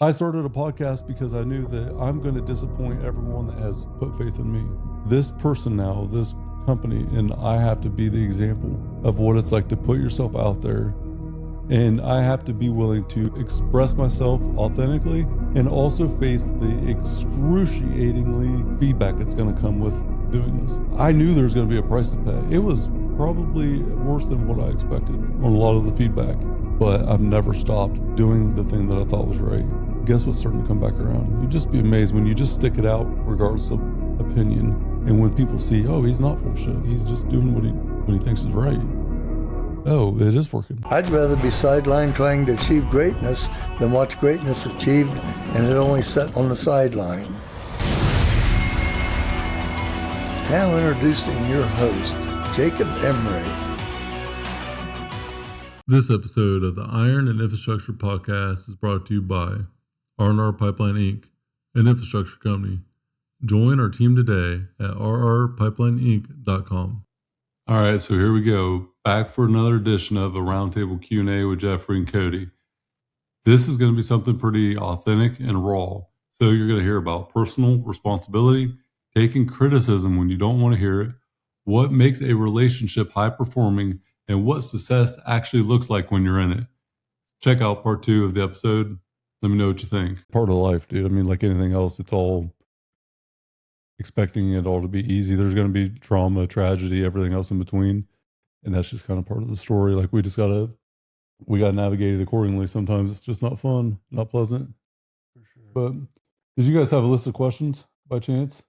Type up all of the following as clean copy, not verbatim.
I started a podcast because I knew that I'm going to disappoint everyone that has put faith in me. This person now, this company, and I have to be the example of what it's like to put yourself out there. And I have to be willing to express myself authentically and also face the excruciatingly feedback that's going to come with doing this. I knew there was going to be a price to pay. It was probably worse than what I expected on a lot of the feedback, but I've never stopped doing the thing that I thought was right. Guess what's starting to come back around? You'd just be amazed when you just stick it out regardless of opinion. And when people see, oh, he's not full of shit. He's just doing what he thinks is right. Oh, it is working. I'd rather be sidelined trying to achieve greatness than watch greatness achieved and it only set on the sideline. Now introducing your host, Jacob Emery. This episode of the Iron and Infrastructure Podcast is brought to you by R&R Pipeline Inc., an infrastructure company. Join our team today at rrpipelineinc.com. All right, so here we go. Back for another edition of a Roundtable Q&A with Jeffrey and Kody. This is going to be something pretty authentic and raw. So you're going to hear about personal responsibility, taking criticism when you don't want to hear it, what makes a relationship high-performing, and what success actually looks like when you're in it. Check out part 2 of the episode. Let me know what you think. Part of life, dude. I mean, like anything else, it's all expecting it all to be easy. There's going to be trauma, tragedy, everything else in between. And that's just kind of part of the story. Like we got to navigate it accordingly. Sometimes it's just not fun, not pleasant. For sure. But did you guys have a list of questions by chance?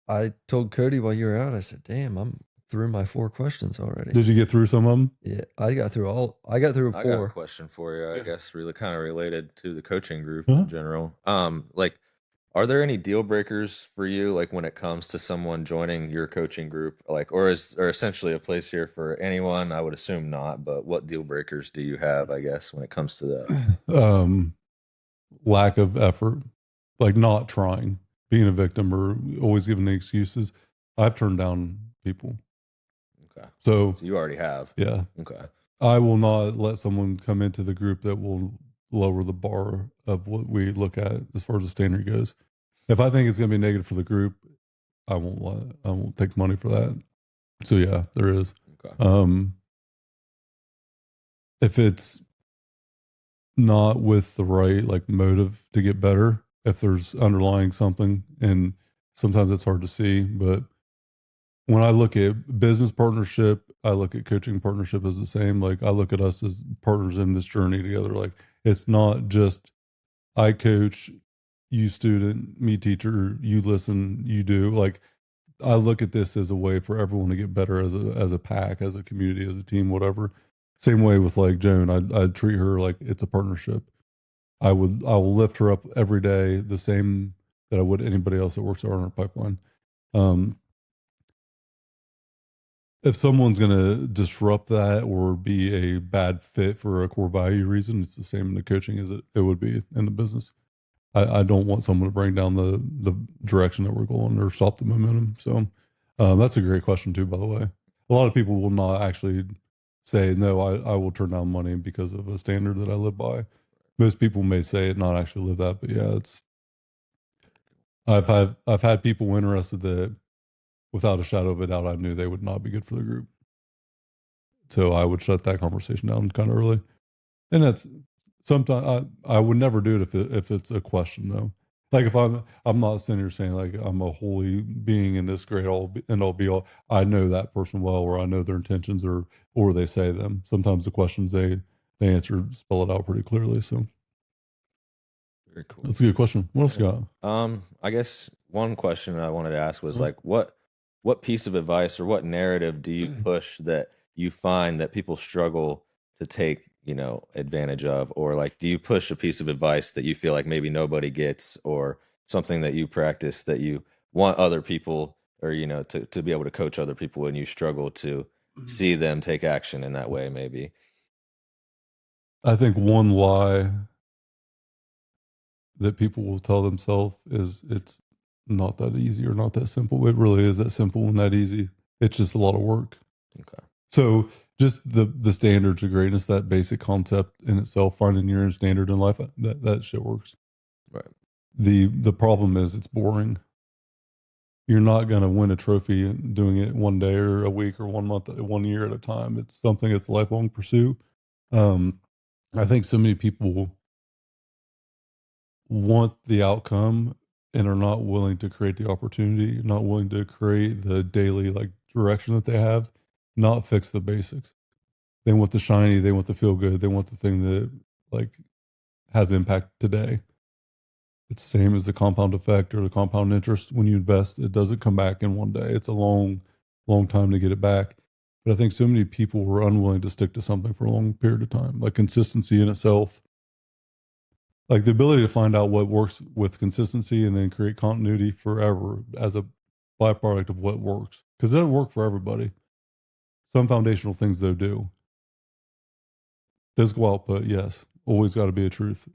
I told Kody while you were out, I said, damn, I'm through my 4 questions already. Did you get through some of them? Yeah, I got through 4. I got a question for you, I guess really kind of related to the coaching group in general. Like, are there any deal breakers for you, like when it comes to someone joining your coaching group, like, or essentially a place here for anyone? I would assume not, but what deal breakers do you have, I guess, when it comes to that? Lack of effort, like not trying, being a victim or always giving the excuses. I've turned down people. Okay. So you already have. Yeah. Okay. I will not let someone come into the group that will lower the bar of what we look at as far as the standard goes. If I think it's going to be negative for the group, I won't take money for that. So yeah, there is. Okay. If it's not with the right like motive to get better, if there's underlying something, and sometimes it's hard to see, but when I look at business partnership, I look at coaching partnership as the same. Like I look at us as partners in this journey together. Like it's not just I coach, you student, me teacher, you listen, you do. Like I look at this as a way for everyone to get better as a pack, as a community, as a team, whatever. Same way with like Joan, I treat her like it's a partnership. I will lift her up every day the same that I would anybody else that works on our pipeline. If someone's going to disrupt that or be a bad fit for a core value reason, it's the same in the coaching as it would be in the business. I don't want someone to bring down the direction that we're going or stop the momentum. So that's a great question too, by the way. A lot of people will not actually say, no, I will turn down money because of a standard that I live by. Most people may say it, not actually live that, but yeah, I've had people interested that without a shadow of a doubt, I knew they would not be good for the group. So I would shut that conversation down kind of early. And that's sometimes I would never do it if it's a question though. Like if I'm not sitting here saying like I'm a holy being in this great all and all be all. I know that person well, or I know their intentions or they say them. Sometimes the questions they answer spell it out pretty clearly. So very cool. That's a good question. What else you got? I guess one question I wanted to ask was like what piece of advice or what narrative do you push that you find that people struggle to take, advantage of? Or like, do you push a piece of advice that you feel like maybe nobody gets, or something that you practice that you want other people or, to be able to coach other people and you struggle to see them take action in that way, maybe? I think one lie that people will tell themselves is it's not that easy or not that simple. It really is that simple and that easy. It's just a lot of work. Okay. So just the standards of greatness, that basic concept in itself, finding your own standard in life, that shit works. Right. The problem is it's boring. You're not going to win a trophy doing it one day or a week or 1 month, 1 year at a time. It's something that's a lifelong pursuit. I think so many people want the outcome and are not willing to create the opportunity, not willing to create the daily like direction that they have, not fix the basics. They want the shiny, they want the feel good, they want the thing that like has impact today. It's the same as the compound effect or the compound interest. When you invest, it doesn't come back in one day. It's a long, long time to get it back. But I think so many people were unwilling to stick to something for a long period of time. Like consistency in itself, like the ability to find out what works with consistency and then create continuity forever as a byproduct of what works. Because it doesn't work for everybody. Some foundational things, though, do. Physical output, yes, always got to be a truth.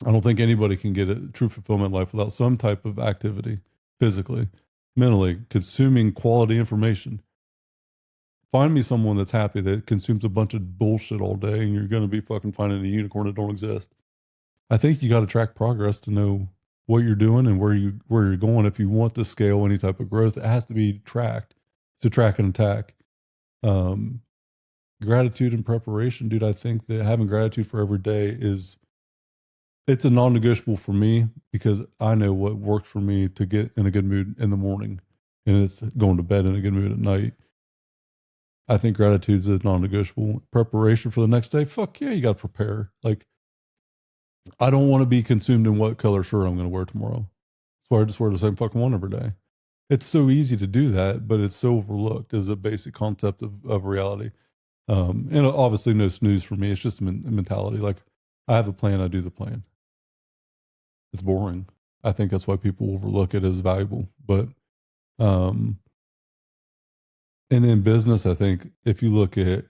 I don't think anybody can get a true fulfillment life without some type of activity, physically, mentally, consuming quality information. Find me someone that's happy that consumes a bunch of bullshit all day and you're going to be fucking finding a unicorn that don't exist. I think you got to track progress to know what you're doing and where you're going. If you want to scale any type of growth, it has to be tracked. To track and attack. Gratitude and preparation, dude. I think that having gratitude for every day it's a non-negotiable for me because I know what works for me to get in a good mood in the morning, and it's going to bed in a good mood at night. I think gratitude is a non-negotiable. Preparation for the next day, fuck yeah, you got to prepare. Like, I don't want to be consumed in what color shirt I'm going to wear tomorrow. That's why I just wear the same fucking one every day. It's so easy to do that, but it's so overlooked as a basic concept of reality. And obviously no snooze for me. It's just a mentality. Like, I have a plan, I do the plan. It's boring. I think that's why people overlook it as valuable. But, and in business, I think if you look at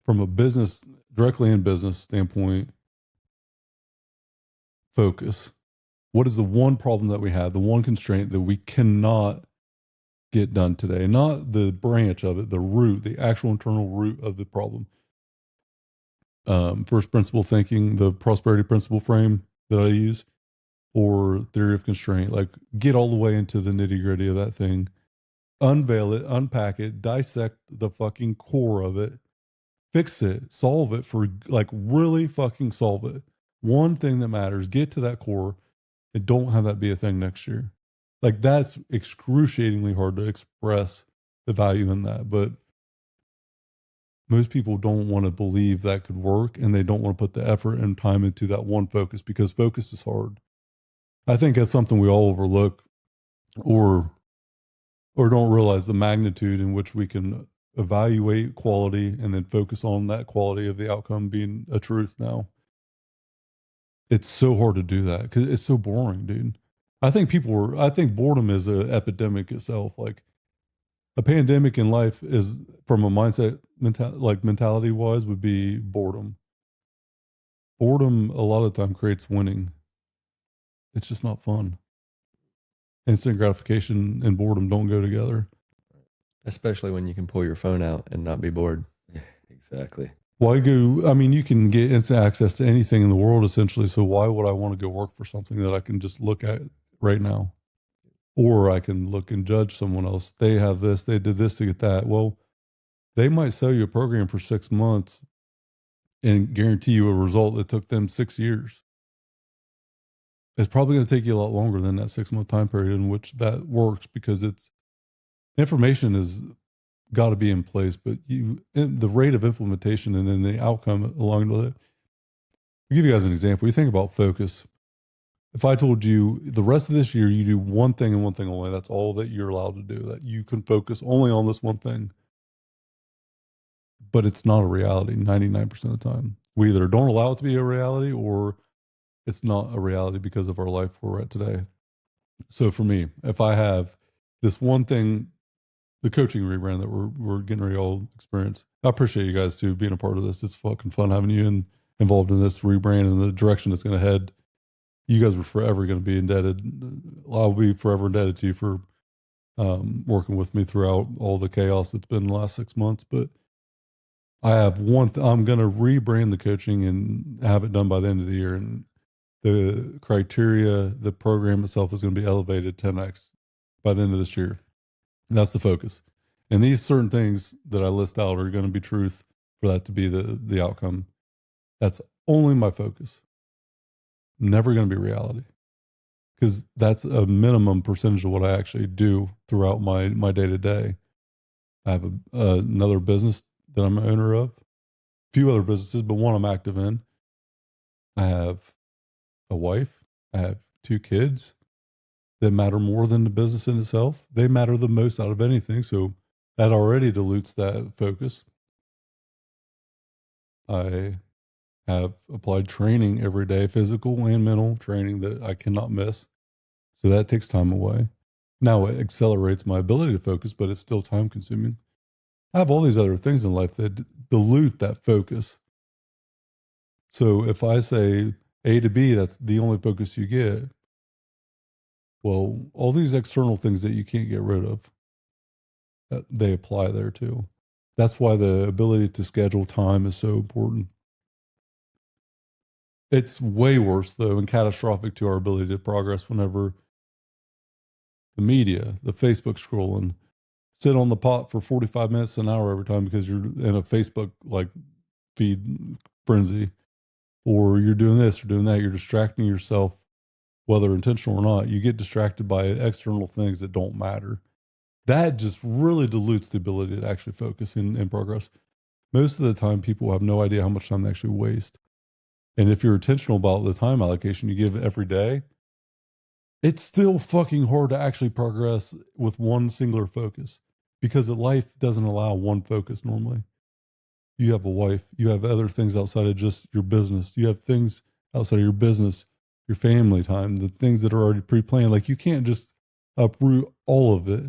from a business, directly in business standpoint, focus. What is the one problem that we have, the one constraint that we cannot get done today? Not the branch of it, the root, the actual internal root of the problem. First principle thinking, the prosperity principle frame that I use, or theory of constraint, like get all the way into the nitty gritty of that thing, unveil it, unpack it, dissect the fucking core of it, fix it, solve it for like really fucking solve it. One thing that matters, get to that core and don't have that be a thing next year. Like that's excruciatingly hard to express the value in that. But most people don't want to believe that could work and they don't want to put the effort and time into that one focus because focus is hard. I think that's something we all overlook or don't realize the magnitude in which we can evaluate quality and then focus on that quality of the outcome being a truth now. It's so hard to do that because it's so boring, dude. I think boredom is an epidemic itself. Like a pandemic in life is from a mindset mentality wise would be boredom. Boredom a lot of the time creates winning. It's just not fun. Instant gratification and boredom don't go together. Especially when you can pull your phone out and not be bored. Exactly. Why go? I mean, you can get instant access to anything in the world essentially. So why would I want to go work for something that I can just look at right now? Or I can look and judge someone else. They have this, they did this to get that. Well, they might sell you a program for 6 months and guarantee you a result that took them 6 years. It's probably going to take you a lot longer than that 6 month time period in which that works because it's information is got to be in place, but the rate of implementation and then the outcome along with it. I'll give you guys an example. You think about focus. If I told you the rest of this year, you do one thing and one thing only, that's all that you're allowed to do, that you can focus only on this one thing. But it's not a reality 99% of the time. We either don't allow it to be a reality or it's not a reality because of our life where we're at today. So for me, if I have this one thing, the coaching rebrand that we're getting ready to all experience, I appreciate you guys too being a part of this. It's fucking fun having you involved in this rebrand and the direction it's going to head. You guys are forever going to be indebted. I'll be forever indebted to you for working with me throughout all the chaos that's been the last 6 months. But I have I'm going to rebrand the coaching and have it done by the end of the year. And the criteria, the program itself is going to be elevated 10x by the end of this year. That's the focus. And these certain things that I list out are going to be truth for that to be the outcome. That's only my focus. Never going to be reality. Because that's a minimum percentage of what I actually do throughout my day-to-day. I have another business that I'm an owner of, a few other businesses, but one I'm active in. I have a wife. I have 2 kids that matter more than the business in itself. They matter the most out of anything. So that already dilutes that focus. I have applied training every day, physical and mental training that I cannot miss. So that takes time away. Now it accelerates my ability to focus, but it's still time consuming. I have all these other things in life that dilute that focus. So if I say A to B, that's the only focus you get. Well, all these external things that you can't get rid of, they apply there too. That's why the ability to schedule time is so important. It's way worse, though, and catastrophic to our ability to progress whenever the media, the Facebook scrolling, sit on the pot for 45 minutes, an hour every time because you're in a Facebook like feed frenzy, or you're doing this or doing that. You're distracting yourself, whether intentional or not. You get distracted by external things that don't matter. That just really dilutes the ability to actually focus and progress. Most of the time, people have no idea how much time they actually waste. And if you're intentional about the time allocation you give every day, it's still fucking hard to actually progress with one singular focus because life doesn't allow one focus normally. You have a wife, you have other things outside of just your business. You have things outside of your business, your family time, the things that are already pre-planned. Like you can't just uproot all of it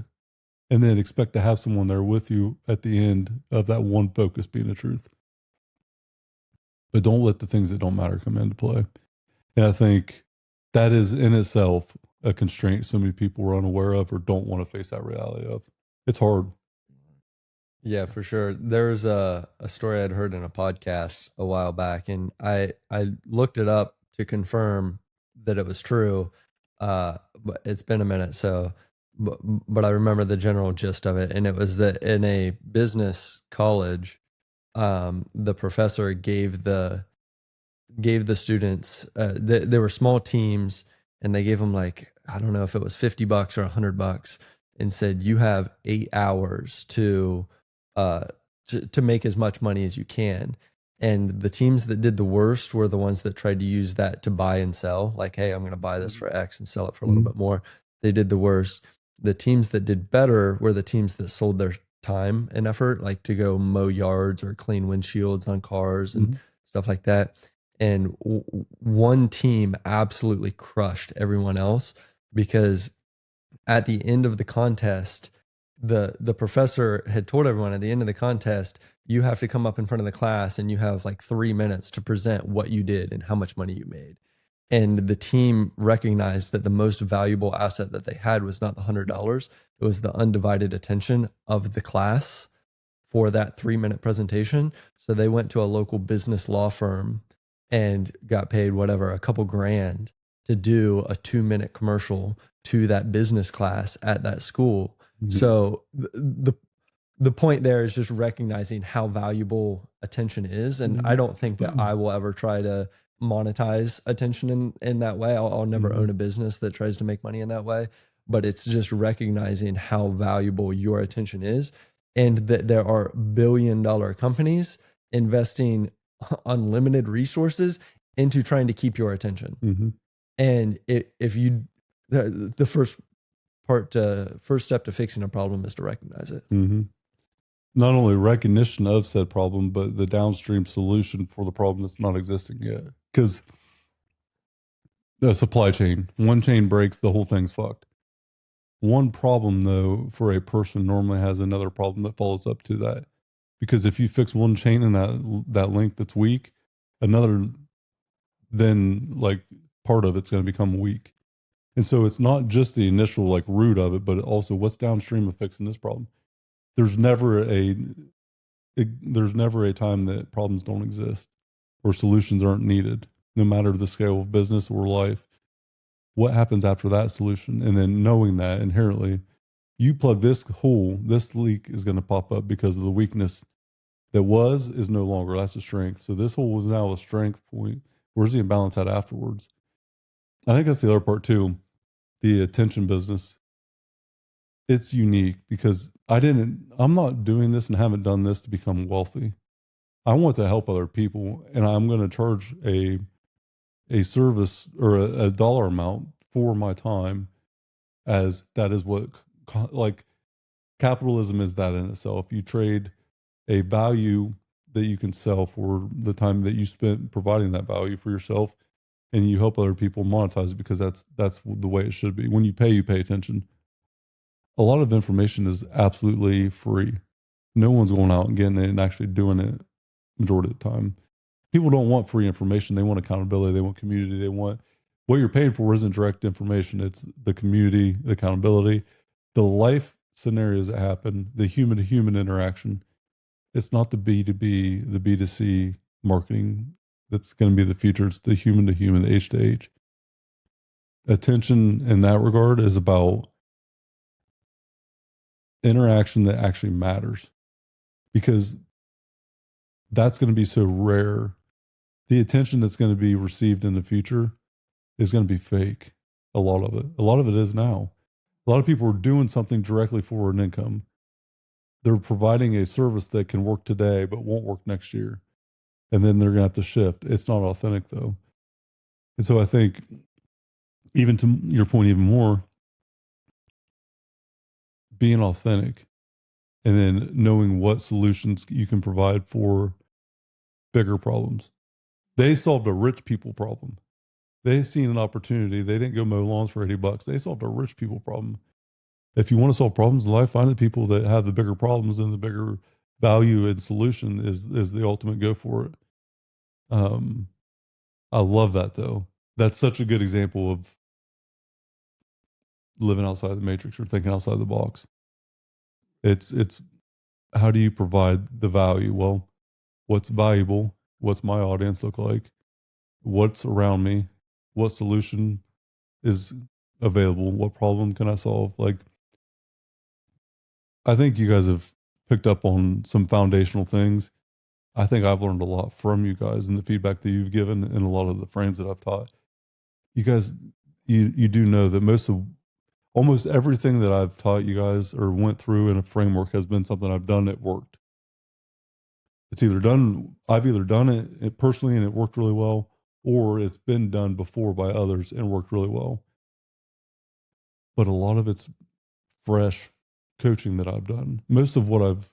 and then expect to have someone there with you at the end of that one focus being the truth. But don't let the things that don't matter come into play. And I think that is in itself a constraint so many people are unaware of or don't want to face that reality of. It's hard. Yeah, for sure. There's a story I'd heard in a podcast a while back, and I looked it up to confirm that it was true. But it's been a minute, so but I remember the general gist of it, and it was that in a business college, the professor gave the students they were small teams, and they gave them like, I don't know if it was $50 or $100, and said you have 8 hours to make as much money as you can. And the teams that did the worst were the ones that tried to use that to buy and sell, like, hey, I'm going to buy this for X and sell it for a little bit more. They did the worst. The teams that did better were the teams that sold their time and effort, like to go mow yards or clean windshields on cars and stuff like that. And one team absolutely crushed everyone else because at the end of the contest, the professor had told everyone at the end of the contest, you have to come up in front of the class and you have like 3 minutes to present what you did and how much money you made. And the team recognized that the most valuable asset that they had was not the $100. It was the undivided attention of the class for that 3-minute presentation. So they went to a local business law firm and got paid whatever, a couple grand to do a 2-minute commercial to that business class at that school. So the point there is just recognizing how valuable attention is. And I don't think that I will ever try to monetize attention in that way. I'll never own a business that tries to make money in that way, but it's just recognizing how valuable your attention is, and that there are billion-dollar companies investing unlimited resources into trying to keep your attention. And if you, the first step to fixing a problem is to recognize it. Not only recognition of said problem, but the downstream solution for the problem that's not existing yet. Because the supply chain, one chain breaks, the whole thing's fucked. One problem, though, for a person normally has another problem that follows up to that. Because if you fix one chain in that link that's weak, another, then like part of it's going to become weak. And so it's not just the initial like root of it, but also what's downstream of fixing this problem. There's never a time that problems don't exist or solutions aren't needed. no matter the scale of business or life. What happens after that solution? And then knowing that inherently, you plug this hole, this leak is going to pop up because of the weakness that is no longer. That's a strength. So this hole is now a strength point. Where's the imbalance at afterwards? I think that's the other part too. The attention business. It's unique because I'm not doing this and haven't done this to become wealthy. I want to help other people, and I'm going to charge a service or a dollar amount for my time, as that is what, like, capitalism is that in itself. You trade a value that you can sell for the time that you spent providing that value for yourself, and you help other people monetize it, because that's the way it should be. When you pay attention. A lot of information is absolutely free. No one's going out and getting it and actually doing it majority of the time. People don't want free information. They want accountability. They want community. They want, what you're paying for isn't direct information. It's the community, the accountability, the life scenarios that happen, the human to human interaction. It's not the B2B, the B2C marketing that's going to be the future. It's the human to human, the H to H. Attention in that regard is about interaction that actually matters, because that's going to be so rare. The attention that's going to be received in the future is going to be fake. A lot of it is now. A lot of people are doing something directly for an income. They're providing a service that can work today but won't work next year, and then they're going to have to shift. It's not authentic though. And so I think, even to your point even more, being authentic and then knowing what solutions you can provide for bigger problems. They solved a rich people problem. They seen an opportunity. They didn't go mow lawns for $80. They solved a rich people problem. If you want to solve problems in life, find the people that have the bigger problems, and the bigger value and solution is the ultimate go for it. I love that though. That's such a good example of living outside the matrix or thinking outside the box. It's how do you provide the value? Well, what's valuable? What's my audience look like? What's around me? What solution is available? What problem can I solve? Like, I think you guys have picked up on some foundational things. I think I've learned a lot from you guys and the feedback that you've given, and a lot of the frames that I've taught. You guys, you do know that almost everything that I've taught you guys or went through in a framework has been something I've done that worked. I've either done it personally and it worked really well, or it's been done before by others and worked really well. But a lot of it's fresh coaching that I've done. Most of what I've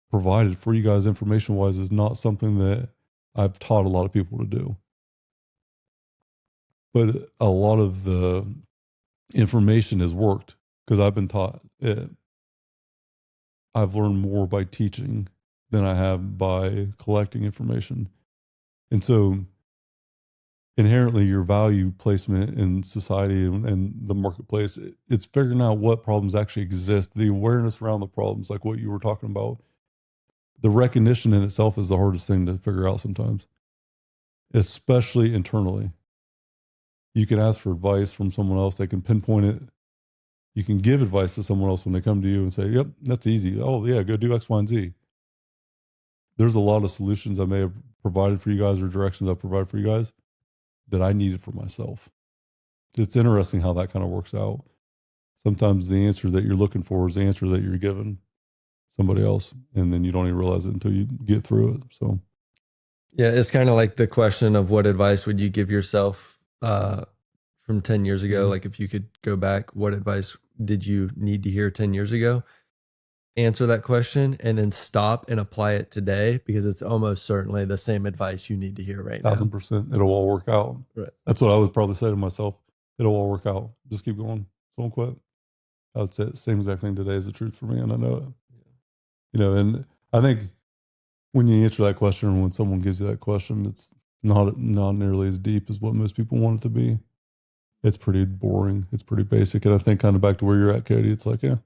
provided for you guys information wise is not something that I've taught a lot of people to do. But a lot of the information has worked because I've been taught it. I've learned more by teaching than I have by collecting information. And so inherently your value placement in society and the marketplace, it's figuring out what problems actually exist, the awareness around the problems, like what you were talking about. The recognition in itself is the hardest thing to figure out sometimes, especially internally. You can ask for advice from someone else. They can pinpoint it. You can give advice to someone else when they come to you and say, yep, that's easy. Oh yeah, go do X, Y, and Z. There's a lot of solutions I may have provided for you guys, or directions I provided for you guys, that I needed for myself. It's interesting how that kind of works out. Sometimes the answer that you're looking for is the answer that you're given somebody else, and then you don't even realize it until you get through it. So yeah, it's kind of like the question of what advice would you give yourself from 10 years ago? Mhm. Like, if you could go back, what advice did you need to hear 10 years ago? Answer that question and then stop and apply it today, because it's almost certainly the same advice you need to hear right now. 1,000%, it'll all work out. Right. That's what I would probably say to myself. It'll all work out. Just keep going. Don't quit. I would say the same exact thing today is the truth for me, and I know it. You know, and I think when you answer that question, or when someone gives you that question, it's not nearly as deep as what most people want it to be. It's pretty boring. It's pretty basic. And I think kind of back to where you're at, Kody, it's like, yeah,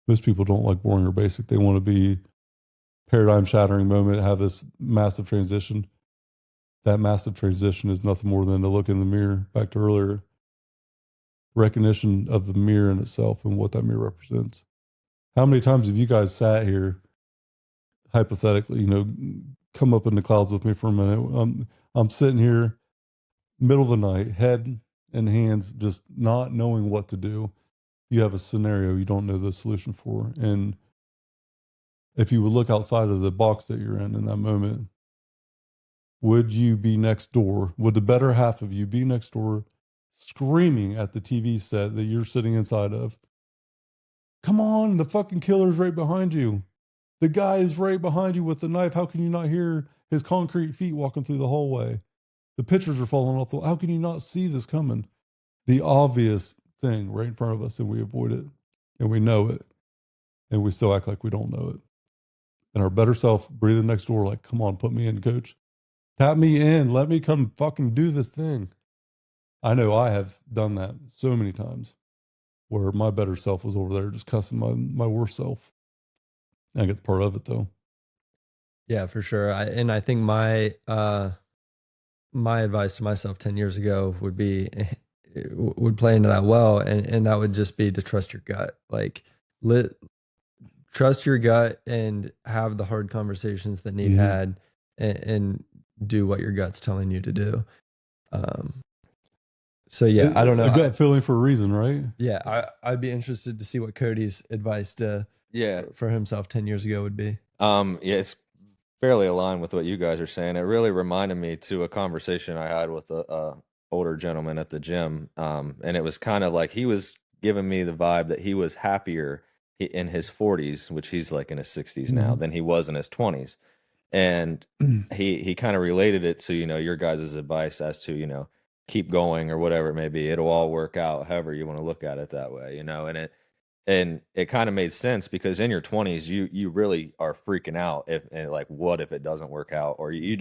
most people don't like boring or basic. They want to be paradigm shattering moment, have this massive transition. that massive transition is nothing more than to look in the mirror, back to earlier, recognition of the mirror in itself and what that mirror represents. How many times have you guys sat here, hypothetically, come up in the clouds with me for a minute? I'm sitting here, middle of the night, head and hands, just not knowing what to do. You have a scenario you don't know the solution for. And if you would look outside of the box that you're in that moment, would you be next door? Would the better half of you be next door screaming at the TV set that you're sitting inside of? Come on, the fucking killer's right behind you. The guy is right behind you with the knife. How can you not hear his concrete feet walking through the hallway? The pictures are falling off the. How can you not see this coming? The obvious thing right in front of us, and we avoid it, and we know it, and we still act like we don't know it. And our better self breathing next door, like, come on, put me in, coach. Tap me in. Let me come fucking do this thing. I know I have done that so many times where my better self was over there just cussing my worst self. I get the part of it though. Yeah, for sure. I think my advice to myself 10 years ago would play into that well. And that would just be to trust your gut. Like trust your gut and have the hard conversations that need had and do what your gut's telling you to do. So yeah, I don't know. A gut feeling for a reason, right? Yeah. I'd be interested to see what Kody's advice for himself 10 years ago would be. Yeah, it's fairly aligned with what you guys are saying. It really reminded me to a conversation I had with a older gentleman at the gym. And it was kind of like he was giving me the vibe that he was happier in his 40s, which he's like in his 60s now, than he was in his 20s. And he kind of related it to, your guys' advice as to, keep going or whatever it may be. It'll all work out, however you want to look at it that way, and it kind of made sense because in your 20s, you really are freaking out like, what if it doesn't work out? Or you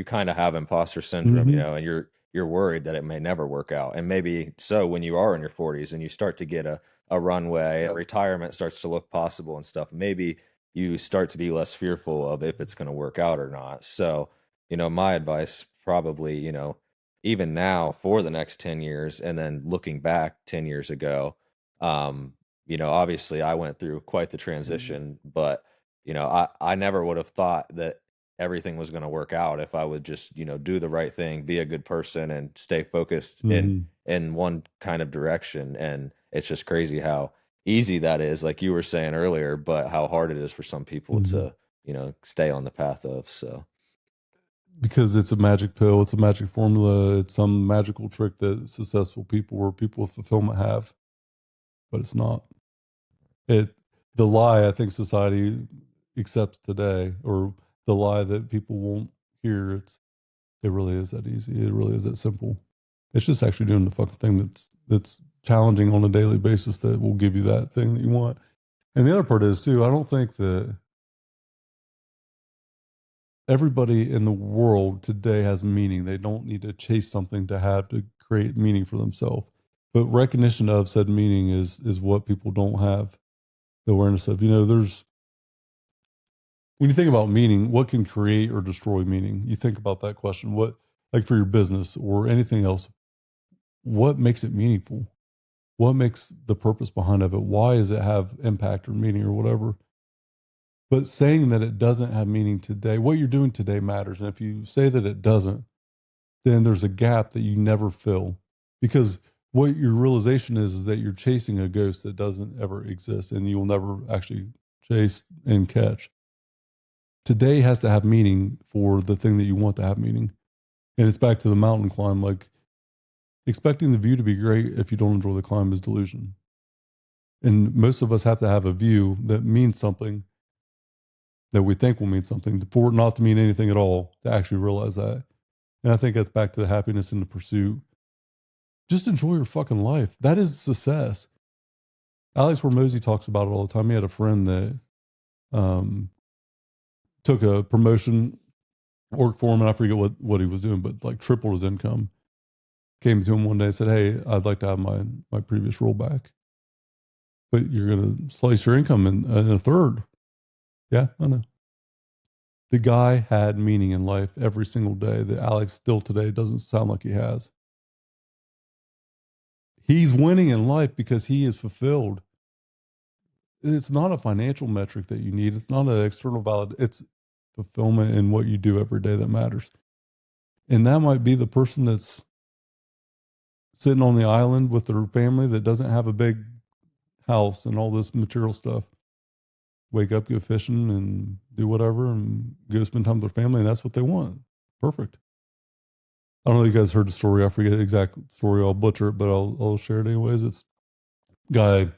kind of have imposter syndrome, and you're worried that it may never work out. And maybe so when you are in your 40s and you start to get a runway and retirement starts to look possible and stuff, maybe you start to be less fearful of if it's going to work out or not. So, my advice probably, even now for the next 10 years and then looking back 10 years ago, obviously I went through quite the transition, but, I never would have thought that everything was going to work out if I would just, do the right thing, be a good person and stay focused in one kind of direction. And it's just crazy how easy that is, like you were saying earlier, but how hard it is for some people to, stay on the path of. So because it's a magic pill, it's a magic formula, it's some magical trick that successful people or people with fulfillment have, but it's not. The lie I think society accepts today, or the lie that people won't hear, it really is that easy. It really is that simple. It's just actually doing the fucking thing that's challenging on a daily basis that will give you that thing that you want. And the other part is too, I don't think that everybody in the world today has meaning. They don't need to chase something to create meaning for themselves. But recognition of said meaning is what people don't have the awareness of. There's, when you think about meaning, what can create or destroy meaning? You think about that question. What, like for your business or anything else, what makes it meaningful? What makes the purpose behind of it? Why does it have impact or meaning or whatever? But saying that it doesn't have meaning today, what you're doing today matters. And if you say that it doesn't, then there's a gap that you never fill. Because what your realization is that you're chasing a ghost that doesn't ever exist and you'll never actually chase and catch. Today has to have meaning for the thing that you want to have meaning. And it's back to the mountain climb. Like, expecting the view to be great if you don't enjoy the climb is delusion. And most of us have to have a view that means something, that we think will mean something, for it not to mean anything at all, to actually realize that. And I think that's back to the happiness in the pursuit. Just enjoy your fucking life. That is success. Alex Hormozy talks about it all the time. He had a friend that took a promotion, worked for him, and I forget what he was doing, but like tripled his income. Came to him one day and said, "Hey, I'd like to have my previous role back. But you're going to slice your income in a third." Yeah, I know. The guy had meaning in life every single day that Alex still today doesn't sound like he has. He's winning in life because he is fulfilled. It's not a financial metric that you need. It's not an external valid. It's fulfillment in what you do every day that matters. And that might be the person that's sitting on the island with their family that doesn't have a big house and all this material stuff. Wake up, go fishing, and do whatever, and go spend time with their family, and that's what they want. Perfect. I don't know if you guys heard the story. I forget the exact story. I'll butcher it, but I'll share it anyways. It's a guy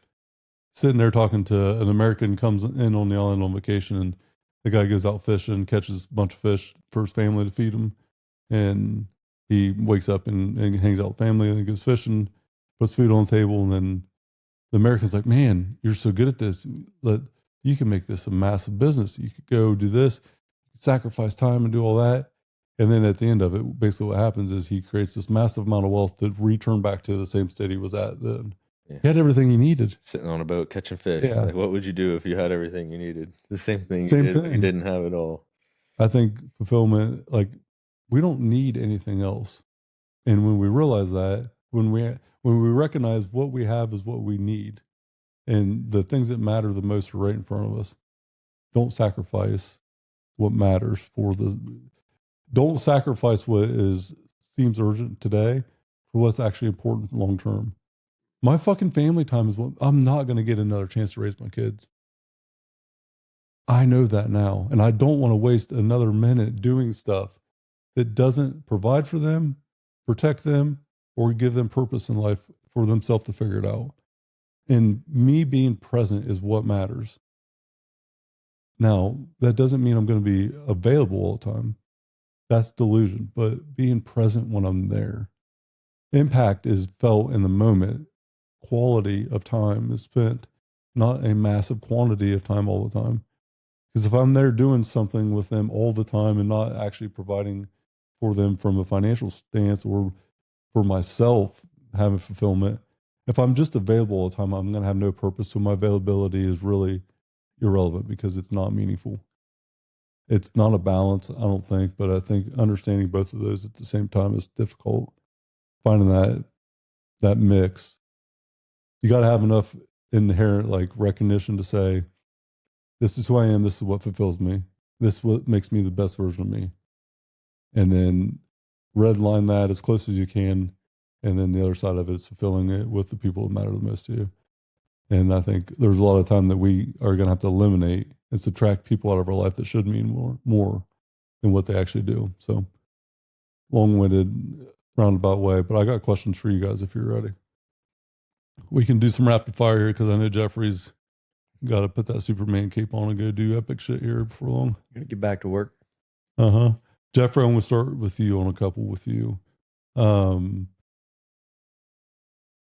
sitting there talking to an American, comes in on the island on vacation, and the guy goes out fishing, catches a bunch of fish for his family to feed him, and he wakes up and hangs out with family, and he goes fishing, puts food on the table, and then the American's like, "Man, you're so good at this. You can make this a massive business. You could go do this, sacrifice time and do all that." And then at the end of it, basically what happens is he creates this massive amount of wealth to return back to the same state he was at then. Yeah. He had everything he needed. Sitting on a boat catching fish. Yeah. Like, what would you do if you had everything you needed? The same thing Same you did when you thing. didn't have it all. I think fulfillment, like, we don't need anything else. And when we realize that, when we recognize what we have is what we need, and the things that matter the most are right in front of us, don't sacrifice what matters for the. Don't sacrifice what seems urgent today for what's actually important long term. My fucking family time is what I'm not going to get another chance to raise my kids. I know that now, and I don't want to waste another minute doing stuff that doesn't provide for them, protect them, or give them purpose in life for themselves to figure it out. And me being present is what matters. Now, that doesn't mean I'm going to be available all the time. That's delusion, but being present when I'm there. Impact is felt in the moment. Quality of time is spent, not a massive quantity of time all the time. Because if I'm there doing something with them all the time and not actually providing for them from a financial stance or for myself having fulfillment, if I'm just available all the time, I'm going to have no purpose. So my availability is really irrelevant because it's not meaningful. It's not a balance, I don't think, but I think understanding both of those at the same time is difficult. Finding that mix. You got to have enough inherent like recognition to say, this is who I am, this is what fulfills me, this is what makes me the best version of me. And then redline that as close as you can. And then the other side of it is fulfilling it with the people that matter the most to you. And I think there's a lot of time that we are going to have to eliminate and subtract people out of our life that should mean more than what they actually do. So long-winded, roundabout way, but I got questions for you guys if you're ready. We can do some rapid fire here because I know Jeffrey's got to put that Superman cape on and go do epic shit here before long. I'm gonna get back to work. Jeffrey, I'm going to start with you on a couple with you.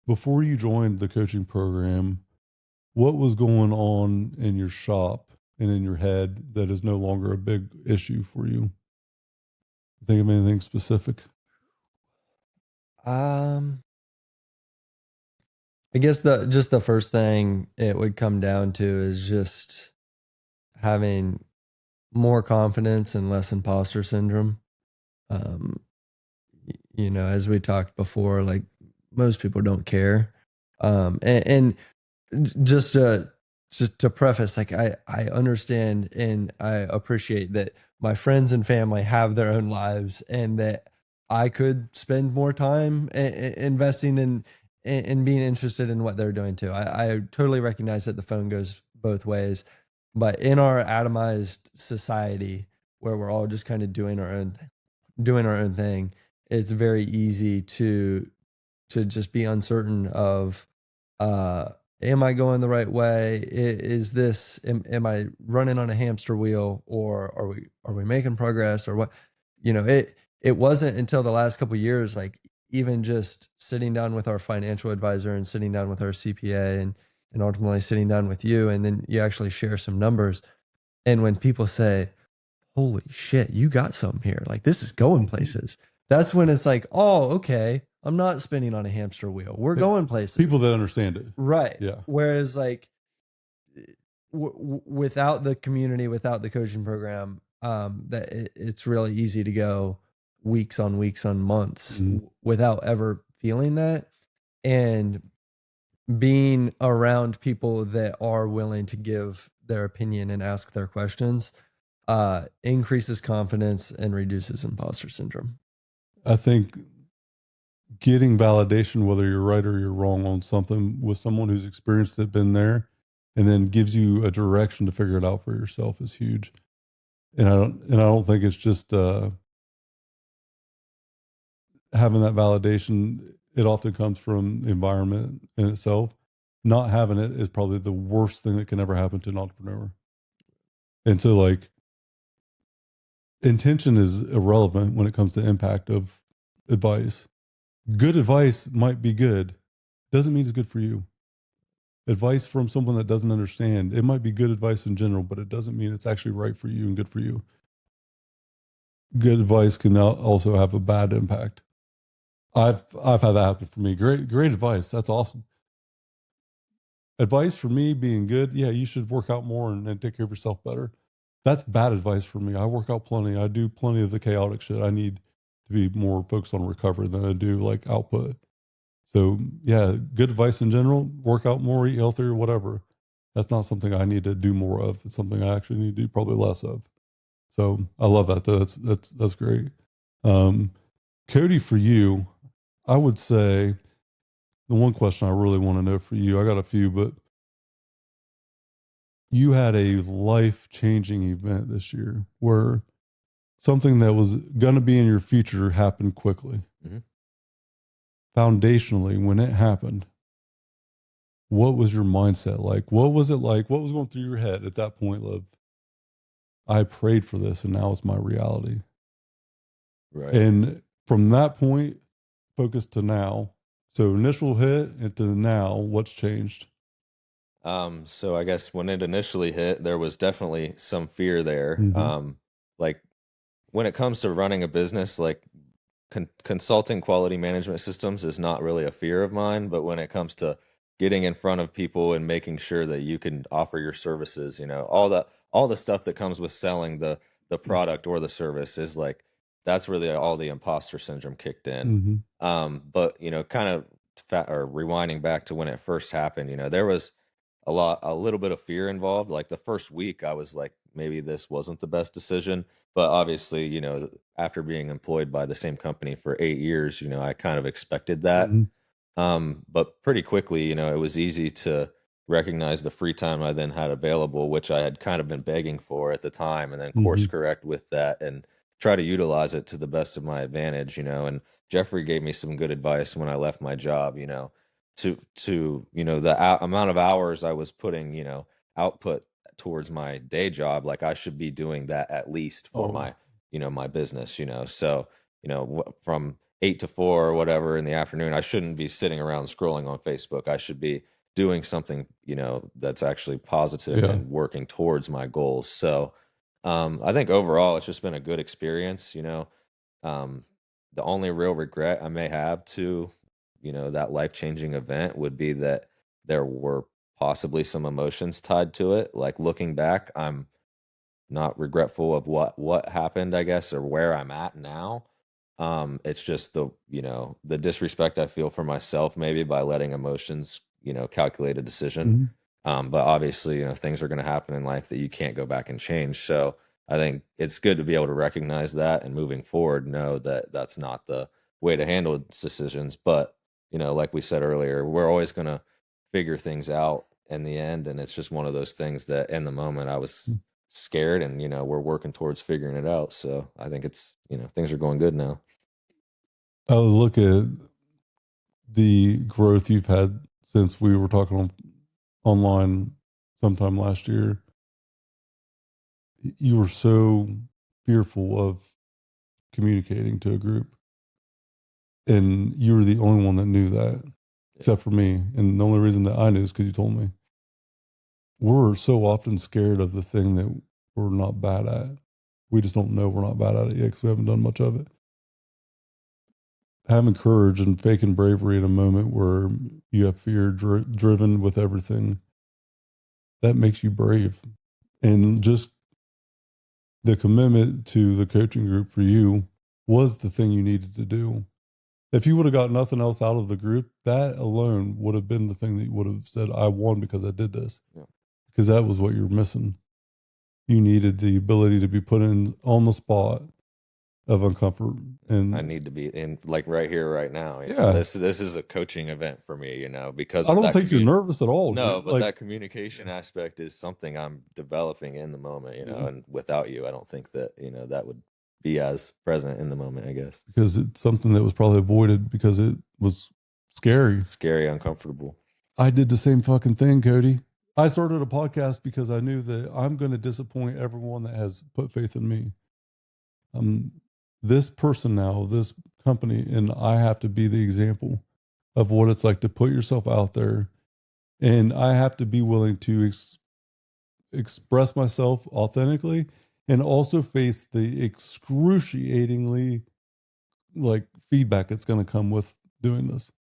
Before you joined the coaching program, what was going on in your shop and in your head that is no longer a big issue for you? Think of anything specific? I guess the first thing it would come down to is just having more confidence and less imposter syndrome. As we talked before, like most people don't care. And just to preface, like I understand and I appreciate that my friends and family have their own lives and that I could spend more time investing in being interested in what they're doing too. I totally recognize that the phone goes both ways, but in our atomized society where we're all just kind of doing our own thing, it's very easy to just be uncertain of, am I going the right way? Is this, am I running on a hamster wheel, or are we making progress, or what? It wasn't until the last couple of years, like even just sitting down with our financial advisor and sitting down with our CPA and ultimately sitting down with you, and then you actually share some numbers. And when people say, holy shit, you got something here, like this is going places, that's when it's like, oh, okay, I'm not spinning on a hamster wheel. We're going places. People that understand it. Right. Yeah. Whereas like without the community, without the coaching program, that it's really easy to go weeks on months Mhm. without ever feeling that. And being around people that are willing to give their opinion and ask their questions increases confidence and reduces imposter syndrome. I think getting validation, whether you're right or you're wrong on something, with someone who's experienced it, been there, and then gives you a direction to figure it out for yourself is huge. And I don't think it's just having that validation. It often comes from the environment in itself. Not having it is probably the worst thing that can ever happen to an entrepreneur. And so, like, intention is irrelevant when it comes to impact of advice. Good advice might be good, doesn't mean it's good for you. Advice from someone that doesn't understand, it might be good advice in general, but it doesn't mean it's actually right for you and good for you. Good advice can also have a bad impact. I've had that happen for me. Great advice. That's awesome. Advice for me being good, yeah, you should work out more and take care of yourself better. That's bad advice for me. I work out plenty. I do plenty of the chaotic shit. I need to be more focused on recovery than I do like output. So yeah, good advice in general, work out more, eat healthier, whatever. That's not something I need to do more of. It's something I actually need to do probably less of. So I love that though. That's great. Kody, for you, I would say the one question I really want to know for you, I got a few, but you had a life-changing event this year where something that was going to be in your future happened quickly. Mm-hmm. Foundationally, when it happened, what was your mindset like? What was it like? What was going through your head at that point of, I prayed for this and now it's my reality? Right. And from that point, focus to now. So initial hit and to now, what's changed? So I guess when it initially hit, there was definitely some fear there. Mm-hmm. Like when it comes to running a business, like consulting quality management systems is not really a fear of mine, but when it comes to getting in front of people and making sure that you can offer your services, all the stuff that comes with selling the product or the service is like that's where all the imposter syndrome kicked in. But kind of or rewinding back to when it first happened, there was a little bit of fear involved. Like the first week, I was like, maybe this wasn't the best decision. But obviously, after being employed by the same company for 8 years, I kind of expected that. Mm-hmm. But pretty quickly, it was easy to recognize the free time I then had available, which I had kind of been begging for at the time, and then course Mm-hmm. correct with that and try to utilize it to the best of my advantage, And Jeffrey gave me some good advice when I left my job, to the amount of hours I was putting, output towards my day job, like I should be doing that at least for Oh, my business, so from 8 to 4 or whatever in the afternoon, I shouldn't be sitting around scrolling on Facebook. I should be doing something, that's actually positive yeah. and working towards my goals. So I think overall it's just been a good experience. The only real regret I may have to that life-changing event would be that there were possibly some emotions tied to it. Like looking back, I'm not regretful of what happened, I guess, or where I'm at now. It's just the disrespect I feel for myself maybe by letting emotions, calculate a decision. Mm-hmm. But obviously, things are going to happen in life that you can't go back and change. So I think it's good to be able to recognize that and moving forward, know that that's not the way to handle decisions. But, like we said earlier, we're always going to figure things out in the end. And it's just one of those things that in the moment I was scared and, we're working towards figuring it out. So I think it's, things are going good now. I look at the growth you've had since we were talking online sometime last year. You were so fearful of communicating to a group, and you were the only one that knew that, except for me. And the only reason that I knew is because you told me. We're so often scared of the thing that we're not bad at. We just don't know we're not bad at it yet because we haven't done much of it. Having courage and faking bravery in a moment where you have fear driven with everything, that makes you brave. And just the commitment to the coaching group for you was the thing you needed to do. If you would have got nothing else out of the group, that alone would have been the thing that you would have said, I won because I did this. Yeah. Because that was what you were missing. You needed the ability to be put in on the spot of uncomfort. And I need to be in, like, right here, right now. You Yeah. know, this is a coaching event for me, you know, because I of don't that think you're nervous at all. No, dude. but Like, that communication aspect is something I'm developing in the moment, you know, Mhm. and without you, I don't think that, you know, that would be as present in the moment, I guess. because it's something that was probably avoided because it was scary. Scary, uncomfortable. I did the same fucking thing, Kody. I started a podcast because I knew that I'm going to disappoint everyone that has put faith in me. This person now, this company, and I have to be the example of what it's like to put yourself out there. And I have to be willing to express myself authentically and also face the excruciatingly like feedback that's going to come with doing this.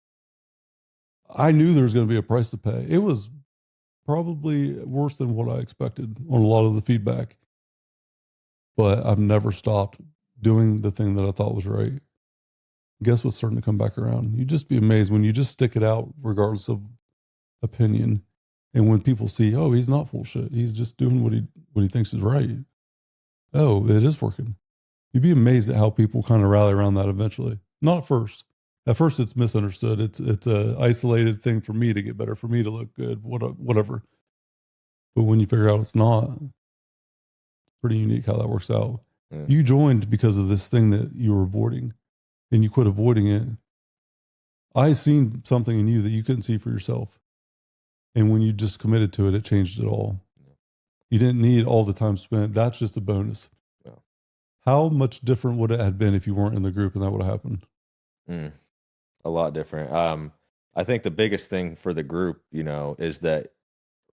I knew there was going to be a price to pay. It was probably worse than what I expected on a lot of the feedback. But I've never stopped doing the thing that I thought was right. Guess what's starting to come back around? You'd just be amazed when you just stick it out, regardless of opinion. And when people see, oh, he's not full shit. He's just doing what he thinks is right. Oh, it is working. You'd be amazed at how people kind of rally around that eventually. Not at first. At first, it's misunderstood. It's a isolated thing for me to get better, for me to look good, whatever. But when you figure out it's not, it's pretty unique how that works out. Yeah. You joined because of this thing that you were avoiding, and you quit avoiding it. I seen something in you that you couldn't see for yourself. And when you just committed to it, it changed it all. Yeah. You didn't need all the time spent. That's just a bonus. Yeah. How much different would it have been if you weren't in the group and that would have happened? A lot different. I think the biggest thing for the group, you know, is that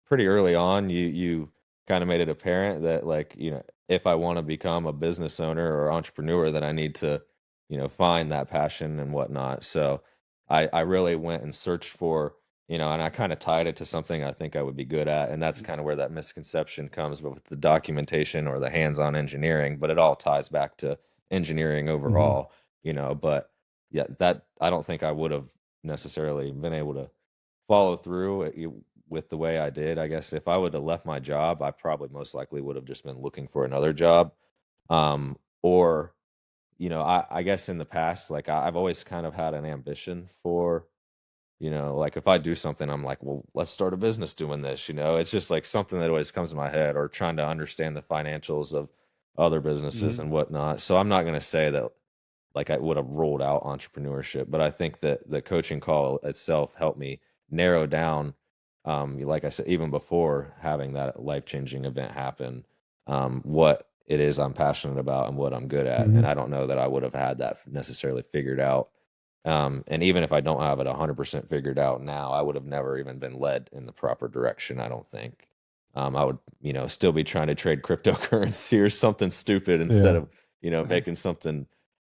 pretty early on, you kind of made it apparent that, like, you know, if I want to become a business owner or entrepreneur, then I need to, you know, find that passion and whatnot. So I really went and searched for, you know, and I kind of tied it to something I think I would be good at. And that's kind of where that misconception comes with the documentation or the hands-on engineering, but it all ties back to engineering overall, you know, but yeah, that I don't think I would have necessarily been able to follow through with the way I did. I guess if I would have left my job, I probably most likely would have just been looking for another job. Or, you know, I guess in the past, like I've always kind of had an ambition for, you know, like if I do something, I'm like, well, let's start a business doing this. You know, it's just like something that always comes to my head, or trying to understand the financials of other businesses and whatnot. So I'm not going to say that like I would have rolled out entrepreneurship, but I think that the coaching call itself helped me narrow down, like I said, even before having that life-changing event happen, what it is I'm passionate about and what I'm good at. And I don't know that I would have had that necessarily figured out. And even if I don't have it 100% figured out now, I would have never even been led in the proper direction, I don't think. I would, you know, still be trying to trade cryptocurrency or something stupid instead of, you know, making something,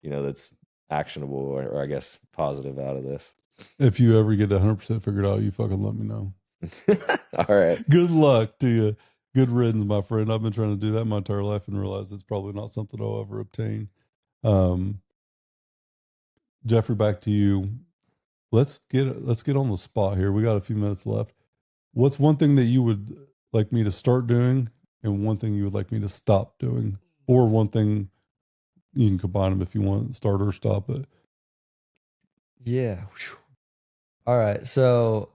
you know, that's actionable or I guess positive out of this. If you ever get 100% figured out, you fucking let me know. All right. Good luck to you. Good riddance, my friend. I've been trying to do that my entire life and realize it's probably not something I'll ever obtain. Jeffrey, back to you. Let's get on the spot here. We got a few minutes left. What's one thing that you would like me to start doing and one thing you would like me to stop doing? Or one thing, you can combine them if you want, start or stop it. Yeah. All right. So,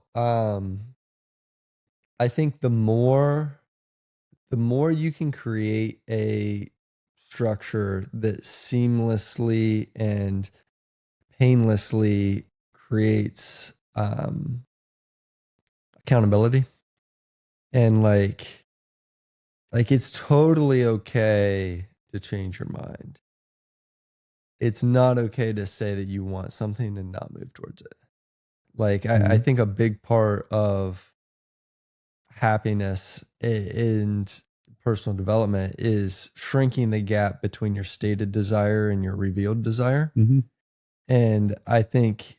I think the more you can create a structure that seamlessly and painlessly creates accountability, and like it's totally okay to change your mind. It's not okay to say that you want something and not move towards it. Like I think a big part of happiness and personal development is shrinking the gap between your stated desire and your revealed desire. And I think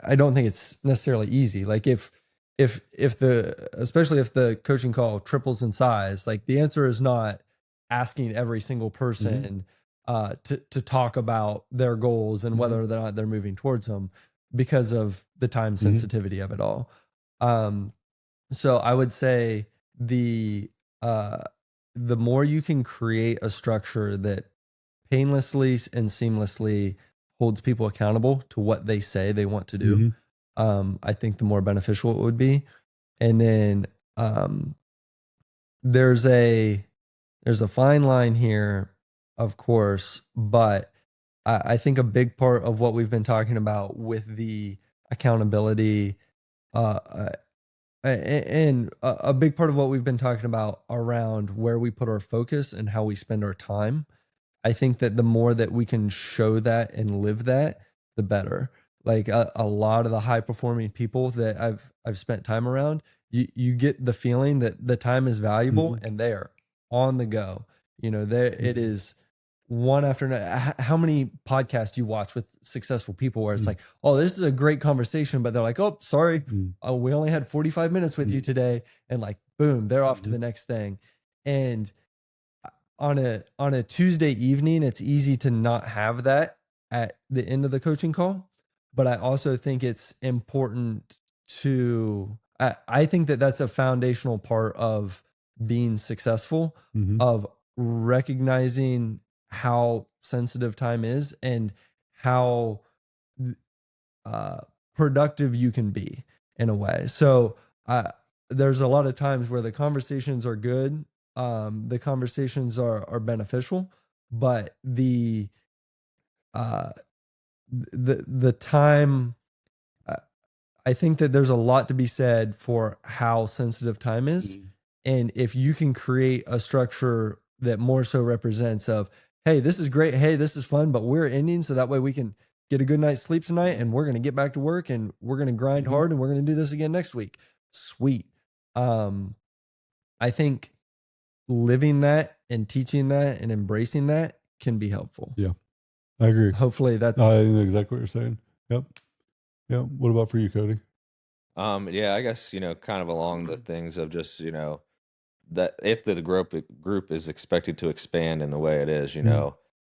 I don't think it's necessarily easy. Like if especially if the coaching call triples in size, like the answer is not, asking every single person to talk about their goals and whether or not they're moving towards them because of the time sensitivity of it all. So I would say uh, the more you can create a structure that painlessly and seamlessly holds people accountable to what they say they want to do, I think the more beneficial it would be. And then there's a fine line here, of course, but I think a big part of what we've been talking about with the accountability, and a big part of what we've been talking about around where we put our focus and how we spend our time, I think that the more that we can show that and live that, the better. Like a lot of the high performing people that I've spent time around, you get the feeling that the time is valuable and they are on the go. You know, there it is one after another. How many podcasts do you watch with successful people where it's like, oh, this is a great conversation, but they're like, oh, sorry, we only had 45 minutes with you today, and like, boom, they're off to the next thing. And on a Tuesday evening, it's easy to not have that at the end of the coaching call. But I also think it's important to, I think that that's a foundational part of being successful, of recognizing how sensitive time is and how productive you can be in a way. So there's a lot of times where the conversations are good, the conversations are beneficial, but the time, I think that there's a lot to be said for how sensitive time is. And if you can create a structure that more so represents of, hey, this is great, hey, this is fun, but we're ending so that way we can get a good night's sleep tonight and we're going to get back to work and we're going to grind hard and we're going to do this again next week. Sweet. I think living that and teaching that and embracing that can be helpful. Yeah, I agree. Hopefully that I know exactly what you're saying. Yep. Yeah. What about for you, Kody? Yeah, I guess, kind of along the things of just, that if the group is expected to expand in the way it is,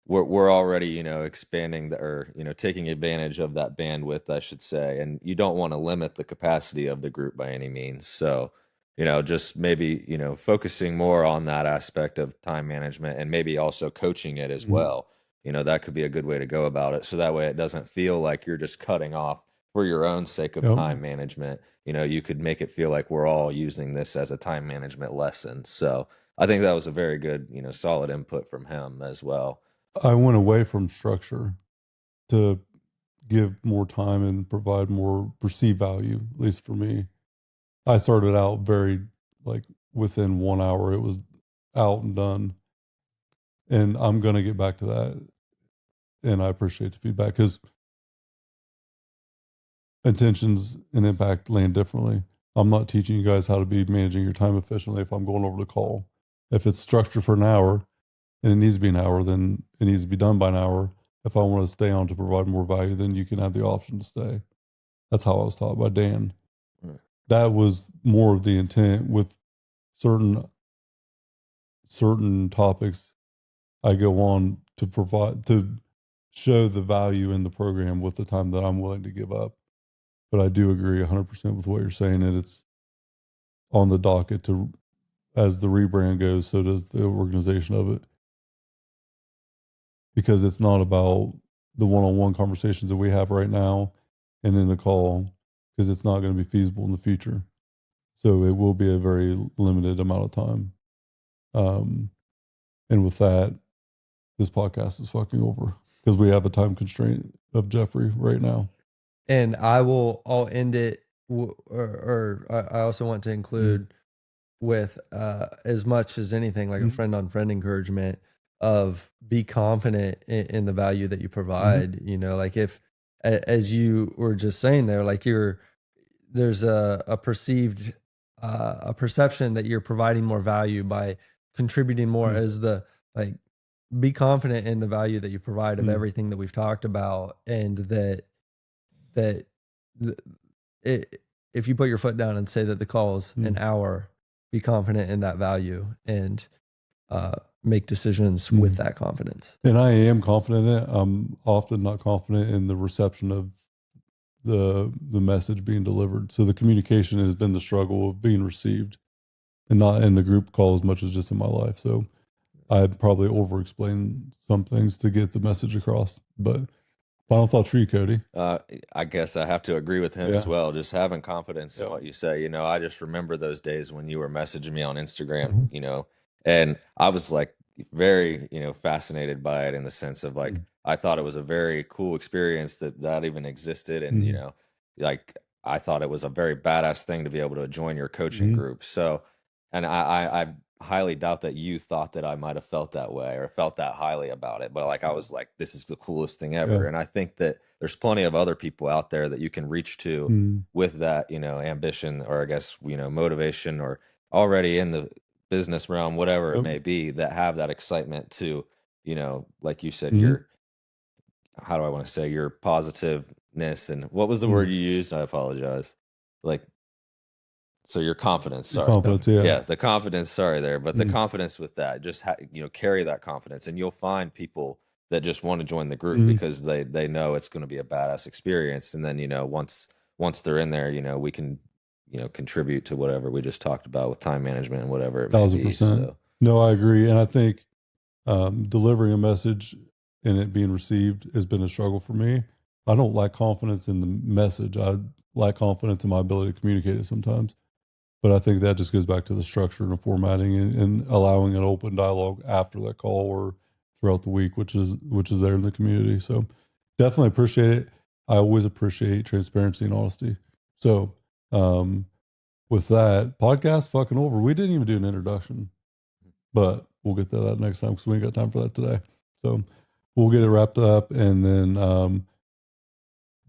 we're already, expanding or, taking advantage of that bandwidth, I should say. And you don't want to limit the capacity of the group by any means. So, just maybe, focusing more on that aspect of time management and maybe also coaching it as well. That could be a good way to go about it. So that way it doesn't feel like you're just cutting off for your own sake of time management. You could make it feel like we're all using this as a time management lesson. So I think that was a very good, solid input from him as well. I went away from structure to give more time and provide more perceived value, at least for me. I started out very, like, within 1 hour, it was out and done. And I'm going to get back to that. And I appreciate the feedback because intentions and impact land differently. I'm not teaching you guys how to be managing your time efficiently if I'm going over the call. If it's structured for an hour and it needs to be an hour, then it needs to be done by an hour. If I want to stay on to provide more value, then you can have the option to stay. That's how I was taught by Dan. That was more of the intent with certain topics. I go on to provide, to show the value in the program with the time that I'm willing to give up. But I do agree 100% with what you're saying, and it's on the docket to, as the rebrand goes, so does the organization of it. Because it's not about the one-on-one conversations that we have right now and in the call, because it's not going to be feasible in the future. So it will be a very limited amount of time. And with that, this podcast is fucking over because we have a time constraint of Jeffrey right now. And I'll end it, or I also want to include with as much as anything, like a friend on friend encouragement of be confident in the value that you provide. Like if, as you were just saying there, like there's a perceived, a perception that you're providing more value by contributing more as the, like, be confident in the value that you provide of everything that we've talked about, and that if you put your foot down and say that the call is an hour, be confident in that value. And make decisions with that confidence. And I am confident in it. I'm often not confident in the reception of the message being delivered. So the communication has been the struggle of being received, and not in the group call as much as just in my life. So I'd probably over-explain some things to get the message across. But final thoughts for you, Kody. I guess I have to agree with him Yeah. as well. Just having confidence in Yeah. what you say. I just remember those days when you were messaging me on Instagram, Mhm. and I was like very, fascinated by it in the sense of like, I thought it was a very cool experience that even existed. And, Mhm. like I thought it was a very badass thing to be able to join your coaching group. So, and I highly doubt that you thought that I might have felt that way or felt that highly about it. But like, I was like, this is the coolest thing ever. Yeah. And I think that there's plenty of other people out there that you can reach to Mhm. with that, ambition, or I guess, motivation, or already in the business realm, whatever it Yep. may be, that have that excitement to, like you said, Mhm. your, how do I want to say, your positiveness. And what was the word you used? I apologize. Like, so your confidence, sorry. Confidence, yeah. Yeah, the confidence, sorry there, but the Mhm. confidence with that, just carry that confidence, and you'll find people that just want to join the group Mhm. because they know it's going to be a badass experience. And then, once they're in there, we can, contribute to whatever we just talked about with time management and whatever it may be. 1,000%. So No, I agree. And I think delivering a message and it being received has been a struggle for me. I don't lack confidence in the message. I lack confidence in my ability to communicate it sometimes. But I think that just goes back to the structure and the formatting and allowing an open dialogue after that call or throughout the week, which is there in the community. So definitely appreciate it. I always appreciate transparency and honesty. So with that, podcast fucking over. We didn't even do an introduction, but we'll get to that next time because we ain't got time for that today. So we'll get it wrapped up, and then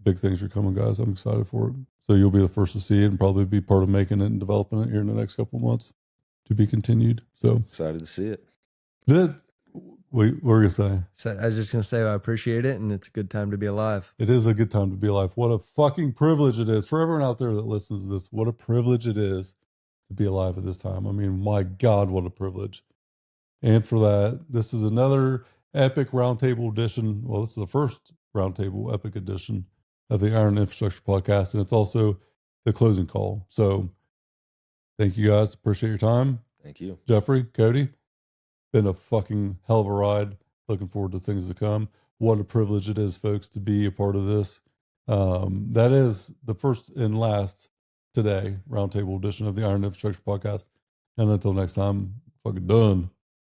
big things are coming, guys. I'm excited for it. So you'll be the first to see it and probably be part of making it and developing it here in the next couple of months to be continued. So excited to see it. that what were you gonna say? So I was just gonna say I appreciate it, and it's a good time to be alive. It is a good time to be alive. What a fucking privilege it is for everyone out there that listens to this. What a privilege it is to be alive at this time. I mean, my God, what a privilege. And for that, this is another epic roundtable edition. Well, this is the first roundtable epic edition of the Iron Infrastructure Podcast, and it's also the closing call. So thank you guys. Appreciate your time. Thank you. Jeffrey, Kody, been a fucking hell of a ride. Looking forward to things to come. What a privilege it is, folks, to be a part of this. That is the first and last today roundtable edition of the Iron Infrastructure Podcast. And until next time, fucking done.